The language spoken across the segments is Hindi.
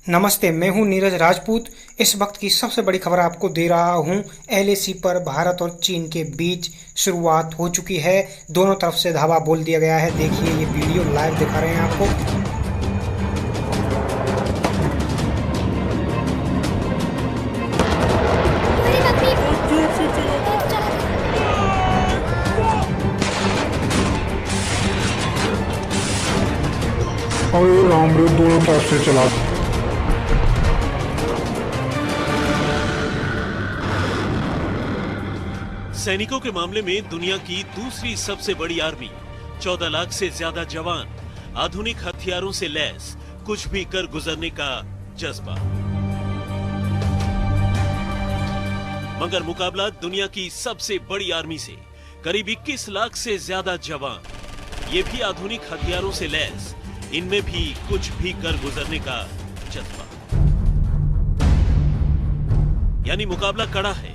नमस्ते, मैं हूं नीरज राजपूत। इस वक्त की सबसे बड़ी खबर आपको दे रहा हूं। एलएसी पर भारत और चीन के बीच शुरुआत हो चुकी है। दोनों तरफ से धावा बोल दिया गया है। देखिए, ये वीडियो लाइव दिखा रहे हैं आपको। अरे राम रे, दोनों तरफ से चला। सैनिकों के मामले में दुनिया की दूसरी सबसे बड़ी आर्मी, 14 लाख से ज्यादा जवान, आधुनिक हथियारों से लैस, कुछ भी कर गुजरने का जज्बा। मगर मुकाबला दुनिया की सबसे बड़ी आर्मी से, करीब 21 लाख से ज्यादा जवान, ये भी आधुनिक हथियारों से लैस, इनमें भी कुछ भी कर गुजरने का जज्बा। यानी मुकाबला कड़ा है।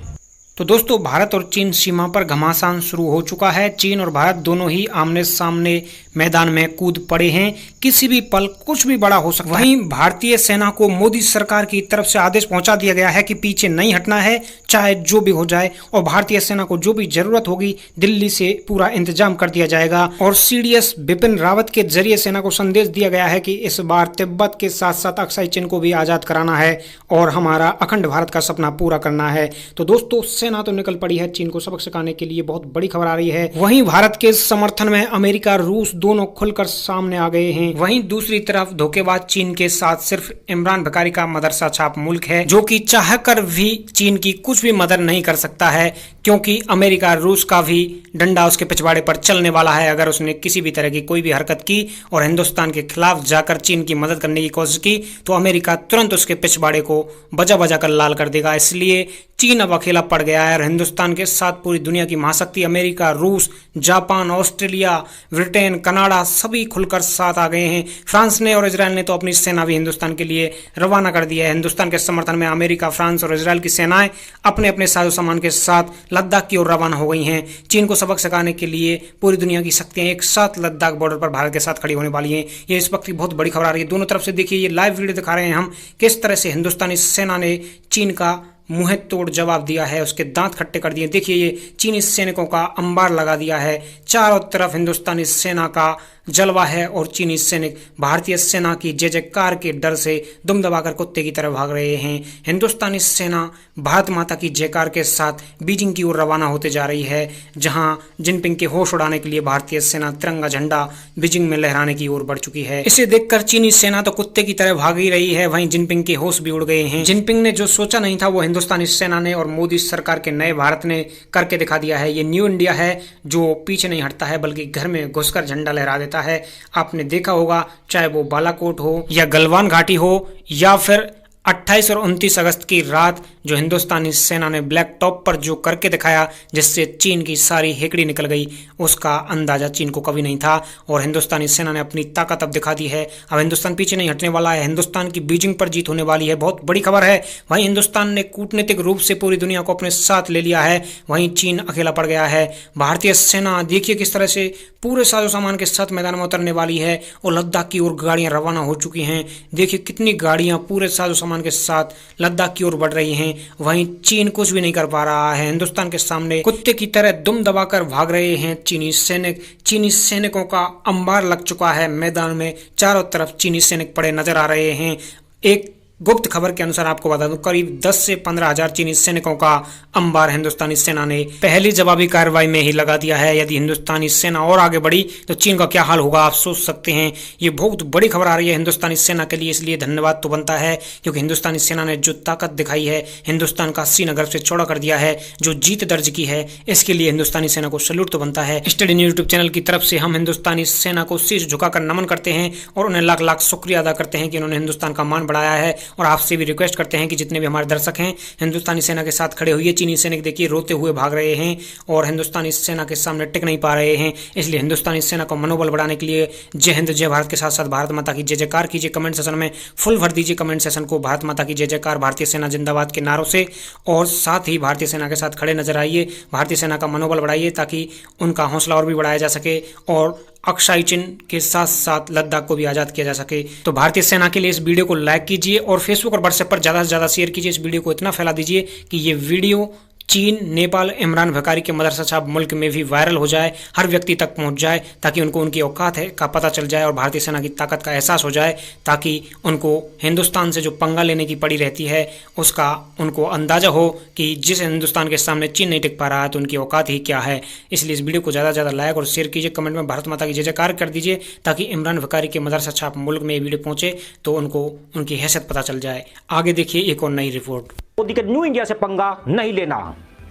तो दोस्तों, भारत और चीन सीमा पर घमासान शुरू हो चुका है। चीन और भारत दोनों ही आमने सामने मैदान में कूद पड़े हैं। किसी भी पल कुछ भी बड़ा हो सकता है। वहीं भारतीय सेना को मोदी सरकार की तरफ से आदेश पहुंचा दिया गया है कि पीछे नहीं हटना है, चाहे जो भी हो जाए। और भारतीय सेना को जो भी जरूरत होगी, दिल्ली से पूरा इंतजाम कर दिया जाएगा। और सीडीएस बिपिन रावत के जरिए सेना को संदेश दिया गया है कि इस बार तिब्बत के साथ साथ अक्साई चीन को भी आजाद कराना है और हमारा अखंड भारत का सपना पूरा करना है। तो दोस्तों, सेना तो निकल पड़ी है चीन को सबक सिखाने के लिए। बहुत बड़ी खबर आ रही है। वहीं भारत के समर्थन में अमेरिका, रूस दोनों खुलकर सामने आ गए हैं। वहीं दूसरी तरफ धोखेबाज चीन के साथ सिर्फ इमरान भिखारी का मदरसा छाप मुल्क है, जो कि चाहकर भी चीन की कुछ भी मदद नहीं कर सकता है, क्योंकि अमेरिका, रूस का भी डंडा उसके पिछवाड़े पर चलने वाला है। अगर उसने किसी भी तरह की कोई भी हरकत की और हिंदुस्तान के खिलाफ जाकर चीन की मदद करने की कोशिश की, तो अमेरिका तुरंत उसके पिछवाड़े को बजा बजा कर लाल कर देगा। इसलिए चीन अब अकेला पड़ गया है और हिंदुस्तान के साथ पूरी दुनिया की महाशक्ति अमेरिका, रूस, जापान, ऑस्ट्रेलिया, ब्रिटेन, कनाडा सभी खुलकर साथ आ गए हैं। फ्रांस ने और इजराइल ने तो अपनी सेना भी हिंदुस्तान के लिए रवाना कर दिया है। हिंदुस्तान के समर्थन में अमेरिका, फ्रांस और इजराइल की सेनाएं अपने अपने साजो सामान के साथ लद्दाख की ओर रवाना हो गई हैं। चीन को सबक सिखाने के लिए पूरी दुनिया की शक्तियां एक साथ लद्दाख बॉर्डर पर भारत के साथ खड़ी होने वाली हैं। ये इस वक्त की बहुत बड़ी खबर आ रही है। दोनों तरफ से देखिए, ये लाइव वीडियो दिखा रहे हैं हम, किस तरह से हिंदुस्तानी सेना ने चीन का मुंह तोड़ जवाब दिया है, उसके दांत खट्टे कर दिए। देखिए, ये चीनी सैनिकों का अंबार लगा दिया है। चारों तरफ हिंदुस्तानी सेना का जलवा है और चीनी सैनिक भारतीय सेना की जय जयकार के डर से दुम दबाकर कुत्ते की तरह भाग रहे हैं। हिंदुस्तानी सेना भारत माता की जयकार के साथ बीजिंग की ओर रवाना होते जा रही है, जहां जिनपिंग के होश उड़ाने के लिए भारतीय सेना तिरंगा झंडा बीजिंग में लहराने की ओर बढ़ चुकी है। इसे देखकर चीनी सेना तो कुत्ते की तरह भाग ही रही है, वहीं जिनपिंग के होश भी उड़ गए हैं। जिनपिंग ने जो सोचा नहीं था, वो हिंदुस्तानी सेना ने और मोदी सरकार के नए भारत ने करके दिखा दिया है। ये न्यू इंडिया है, जो पीछे नहीं हटता है, बल्कि घर में घुसकर झंडा लहरा देता है। आपने देखा होगा, चाहे वो बालाकोट हो या गलवान घाटी हो या फिर 28 और 29 अगस्त की रात जो हिंदुस्तानी सेना ने ब्लैक टॉप पर जो करके दिखाया, जिससे चीन की सारी हेकड़ी निकल गई, उसका अंदाजा चीन को कभी नहीं था। और हिंदुस्तानी सेना ने अपनी ताकत अब दिखा दी है। अब हिंदुस्तान पीछे नहीं हटने वाला है। हिंदुस्तान की बीजिंग पर जीत होने वाली है। बहुत बड़ी खबर है। वहीं हिंदुस्तान ने कूटनीतिक रूप से पूरी दुनिया को अपने साथ ले लिया है, वहीं चीन अकेला पड़ गया है। भारतीय सेना देखिए किस तरह से पूरे साजो सामान के साथ मैदान में उतरने वाली है और लद्दाख की ओर गाड़ियां रवाना हो चुकी हैं। देखिए कितनी गाड़ियां पूरे साजो सामान के साथ लद्दाख की ओर बढ़ रही हैं। वहीं चीन कुछ भी नहीं कर पा रहा है। हिंदुस्तान के सामने कुत्ते की तरह दुम दबाकर भाग रहे हैं चीनी सैनिक। चीनी सैनिकों का अंबार लग चुका है मैदान में। चारों तरफ चीनी सैनिक पड़े नजर आ रहे हैं। एक गुप्त खबर के अनुसार आपको बता दूं, करीब 10 से 15 हजार चीनी सैनिकों का अंबार हिंदुस्तानी सेना ने पहली जवाबी कार्रवाई में ही लगा दिया है। यदि हिंदुस्तानी सेना और आगे बढ़ी तो चीन का क्या हाल होगा, आप सोच सकते हैं। ये बहुत बड़ी खबर आ रही है हिंदुस्तानी सेना के लिए, इसलिए धन्यवाद तो बनता है, क्योंकि हिंदुस्तानी सेना ने जो ताकत दिखाई है, हिंदुस्तान का सीना गर्भ से चौड़ा कर दिया है, जो जीत दर्ज की है, इसके लिए हिंदुस्तानी सेना को सैल्यूट तो बनता है। स्टडी न्यूज यूट्यूब चैनल की तरफ से हम हिंदुस्तानी सेना को शीश झुकाकर नमन करते हैं और उन्हें लाख लाख शुक्रिया अदा करते हैं कि उन्होंने हिंदुस्तान का मान बढ़ाया है। और आपसे भी रिक्वेस्ट करते हैं कि जितने भी हमारे दर्शक हैं, हिंदुस्तानी सेना के साथ खड़े हुए। चीनी सैनिक देखिए रोते हुए भाग रहे हैं और हिंदुस्तानी सेना के सामने टिक नहीं पा रहे हैं। इसलिए हिंदुस्तानी सेना को मनोबल बढ़ाने के लिए जय हिंद जय भारत के साथ साथ भारत माता की जय जयकार कीजिए। कमेंट सेशन में फुल भर दीजिए कमेंट सेशन को भारत माता की जय जयकार, भारतीय सेना जिंदाबाद के नारों से, और साथ ही भारतीय सेना के साथ खड़े नजर आइए। भारतीय सेना का मनोबल बढ़ाइए ताकि उनका हौसला और भी बढ़ाया जा सके और अक्साई चिन के साथ साथ लद्दाख को भी आजाद किया जा सके। तो भारतीय सेना के लिए इस वीडियो को लाइक कीजिए और फेसबुक और व्हाट्सएप पर ज्यादा से ज्यादा शेयर कीजिए। इस वीडियो को इतना फैला दीजिए कि ये वीडियो चीन, नेपाल, इमरान भकारी के मदरसा छाप मुल्क में भी वायरल हो जाए, हर व्यक्ति तक पहुंच जाए, ताकि उनको उनकी औकात है का पता चल जाए और भारतीय सेना की ताकत का एहसास हो जाए, ताकि उनको हिंदुस्तान से जो पंगा लेने की पड़ी रहती है उसका उनको अंदाजा हो कि जिस हिंदुस्तान के सामने चीन नहीं टिक पा रहा है तो उनकी औकात ही क्या है। इसलिए इस वीडियो को ज़्यादा से ज़्यादा लाइक और शेयर कीजिए, कमेंट में भारत माता की जय जयकार कर दीजिए, ताकि इमरान भकारी के मदरसा छाप मुल्क में ये वीडियो पहुंचे तो उनको उनकी हैसियत पता चल जाए। आगे देखिए एक और नई रिपोर्ट। मोदी के न्यू इंडिया से पंगा नहीं लेना,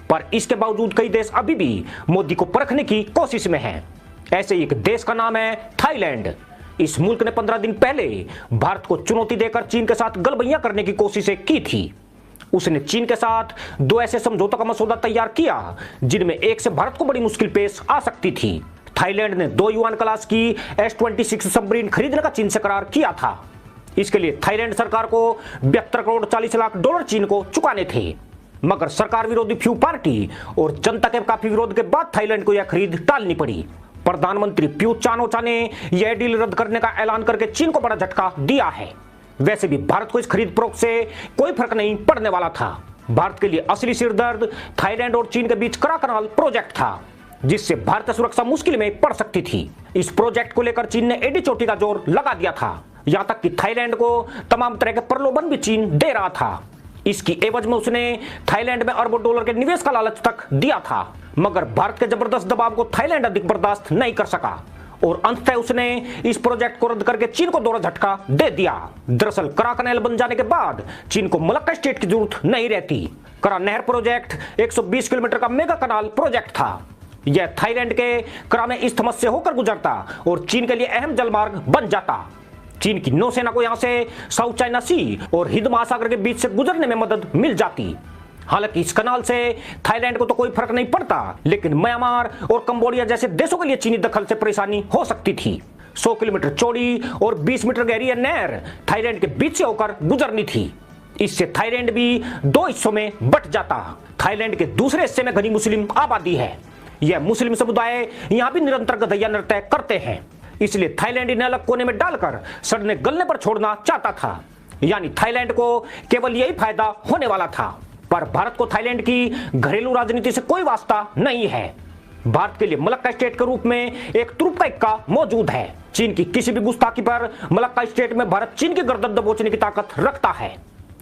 पर इसके बावजूद कई देश अभी भी मोदी को परखने की कोशिश में हैं। ऐसे ही एक देश का नाम है थाईलैंड। इस मुल्क ने 15 दिन पहले भारत को चुनौती देकर चीन के साथ गलबैया करने की कोशिशें की थी। उसने चीन के साथ 2 ऐसे समझौतों का मसौदा तैयार किया जिनमें एक से भारत को बड़ी मुश्किल पेश आ सकती थी। थाईलैंड ने 2 युआन क्लास की S-26 सबमरीन खरीदने का चीन से करार किया था। इसके लिए थाईलैंड सरकार को 72 करोड़ 40 लाख डॉलर चीन को चुकाने थे, मगर सरकार विरोधी फ्यू पार्टी और जनता के काफी विरोध के बाद थाईलैंड को यह खरीद टालनी पड़ी। प्रधानमंत्री प्रयुत चान-ओ-चा ने यह डील रद्द करने का ऐलान करके चीन को बड़ा झटका दिया है। वैसे भी भारत को इस खरीद फरोख्त से कोई फर्क नहीं पड़ने वाला था। भारत के लिए असली सिरदर्द थाईलैंड और चीन के बीच कराकनाल प्रोजेक्ट था, जिससे भारतीय सुरक्षा मुश्किल में पड़ सकती थी। इस प्रोजेक्ट को लेकर चीन ने एडी चोटी का जोर लगा दिया था, यहां तक कि थाईलैंड को तमाम तरह के प्रलोभन भी चीन दे रहा था। इसकी एवज में उसने थाईलैंड में अरबों डॉलर के निवेश का लालच तक दिया था, मगर भारत के जबरदस्त दबाव को थाईलैंड अधिक बर्दाश्त नहीं कर सका और अंततः उसने इस प्रोजेक्ट को रद्द करके चीन को दोहरा झटका दे दिया। दरअसल करा कैनाल बन जाने के बाद चीन को मलक्का स्टेट की जरूरत नहीं रहती। करा नहर प्रोजेक्ट 120 किलोमीटर का मेगा कनाल प्रोजेक्ट था। यह थाईलैंड के करा में इस्थमस से होकर गुजरता और चीन के लिए अहम जलमार्ग बन जाता। चीन की नौसेना को यहां से साउथ चाइना सी और हिंद महासागर के बीच से गुजरने में मदद मिल जाती। हालांकि इस कनाल से थाईलैंड को तो कोई फर्क नहीं पड़ता, लेकिन म्यांमार और कंबोडिया जैसे देशों के लिए चीनी दखल से परेशानी हो सकती थी। 100 किलोमीटर चौड़ी और 20 मीटर गहरी यह नहर थाईलैंड के बीच से होकर गुजरनी थी। इससे थाईलैंड भी 2 हिस्सों में बंट जाता। थाईलैंड के दूसरे हिस्से में घनी मुस्लिम आबादी है। यह मुस्लिम समुदाय यहाँ भी निरंतर गधैया नृत्य करते हैं, इसलिए थाईलैंड इन्हें अलग कोने में डालकर सड़ने गलने पर छोड़ना चाहता था। यानी थाईलैंड को केवल यही फायदा होने वाला था। पर भारत को थाईलैंड की घरेलू राजनीति से कोई वास्ता नहीं है। भारत के लिए मलक्का स्टेट के रूप में एक तुरुप का इक्का मौजूद है। चीन की किसी भी गुस्ताखी पर मलक्का स्टेट में भारत चीन की गर्दन दबोचने की ताकत रखता है।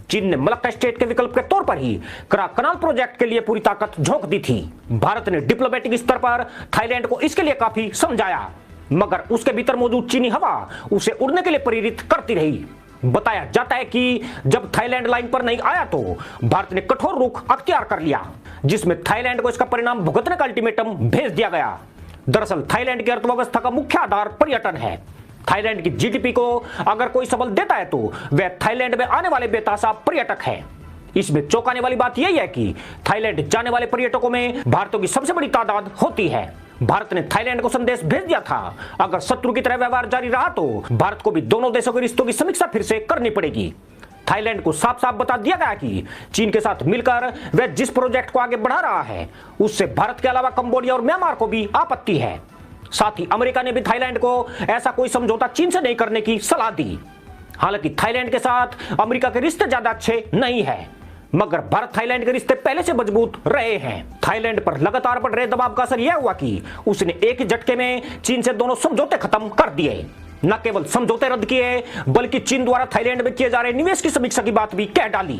चीन ने मलक्का स्टेट के विकल्प के तौर पर ही करा कनाल प्रोजेक्ट के लिए पूरी ताकत झोंक दी थी। भारत ने डिप्लोमेटिक स्तर पर थाईलैंड को इसके लिए काफी समझाया, मगर उसके भीतर मौजूद चीनी हवा उसे उड़ने के लिए प्रेरित करती रही। बताया जाता है कि जब थाईलैंड लाइन पर नहीं आया तो भारत ने कठोर रुख अख्तियार कर लिया, जिसमें थाईलैंड को इसका परिणाम भुगतने का अल्टीमेटम भेज दिया गया। दरअसल थाईलैंड की अर्थव्यवस्था का मुख्य आधार पर्यटन है। थाईलैंड की जीडीपी को अगर कोई सबल देता है तो वह थाईलैंड में आने वाले बेतासाब पर्यटक है। इसमें चौंकाने वाली बात यही है कि थाईलैंड जाने वाले पर्यटकों में भारतीयों की सबसे बड़ी तादाद होती है। भारत ने थाईलैंड को संदेश भेज दिया था, अगर शत्रु की तरह व्यवहार जारी रहा तो भारत को भी दोनों देशों के रिश्तों की समीक्षा फिर से करनी पड़ेगी। थाईलैंड को साफ साफ बता दिया गया कि चीन के साथ मिलकर वह जिस प्रोजेक्ट को आगे बढ़ा रहा है उससे भारत के अलावा कंबोडिया और म्यांमार को भी आपत्ति है। साथ ही अमेरिका ने भी थाईलैंड को ऐसा कोई समझौता चीन से नहीं करने की सलाह दी। हालांकि थाईलैंड के साथ अमेरिका के रिश्ते ज्यादा अच्छे नहीं है, मगर भारत थाईलैंड के रिश्ते पहले से मजबूत रहे हैं। थाईलैंड पर लगातार बढ़ रहे दबाव का असर यह हुआ कि उसने एक ही झटके में चीन से दोनों समझौते खत्म कर दिए। न केवल समझौते रद्द किए, बल्कि चीन द्वारा थाईलैंड में किए जा रहे निवेश की समीक्षा की बात भी कह डाली।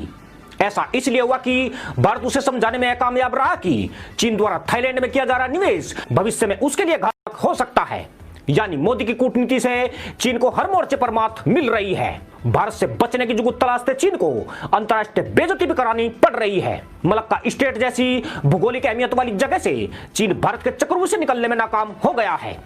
ऐसा इसलिए हुआ कि भारत उसे समझाने में कामयाब रहा कि चीन द्वारा थाईलैंड में किया जा रहा निवेश भविष्य में उसके लिए घातक हो सकता है। यानी मोदी की कूटनीति से चीन को हर मोर्चे पर मात मिल रही है। भारत से बचने की जुगुत तलाशते चीन को अंतर्राष्ट्रीय बेइज्जती भी करानी पड़ रही है। मलक्का स्टेट जैसी भौगोलिक अहमियत वाली जगह से चीन भारत के चक्रव्यूह से निकलने में नाकाम हो गया है।